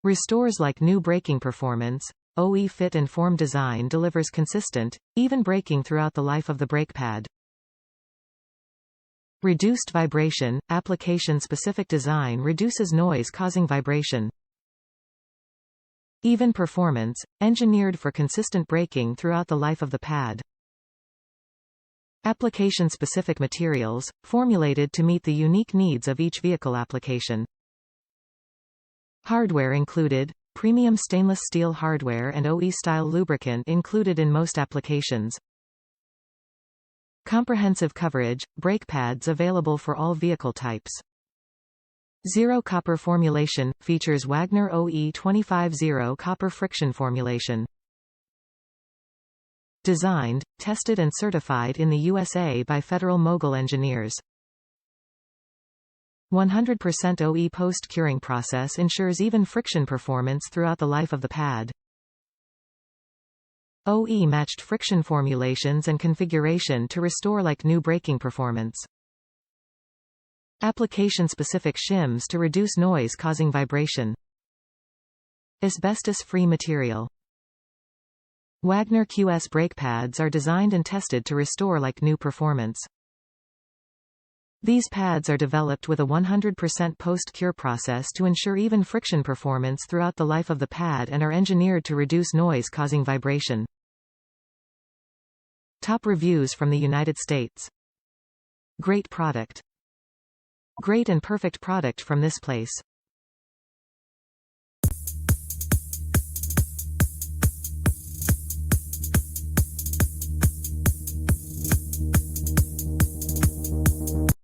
Restores like new braking performance. OE fit and form design delivers consistent, even braking throughout the life of the brake pad. Reduced vibration. Application-specific design reduces noise causing vibration. Even performance, engineered for consistent braking throughout the life of the pad. Application-specific materials, formulated to meet the unique needs of each vehicle application. Hardware included. Premium stainless steel hardware and OE-style lubricant included in most applications. Comprehensive coverage, brake pads available for all vehicle types. Zero copper formulation, features Wagner OE25 zero copper friction formulation. Designed, tested and certified in the USA by Federal-Mogul engineers. 100% OE post-curing process ensures even friction performance throughout the life of the pad. OE matched friction formulations and configuration to restore like new braking performance. Application-specific shims to reduce noise causing vibration. Asbestos-free material. Wagner QS brake pads are designed and tested to restore like new performance. These pads are developed with a 100% post-cure process to ensure even friction performance throughout the life of the pad and are engineered to reduce noise causing vibration. Top reviews from the United States. Great product. Great and perfect product from this place.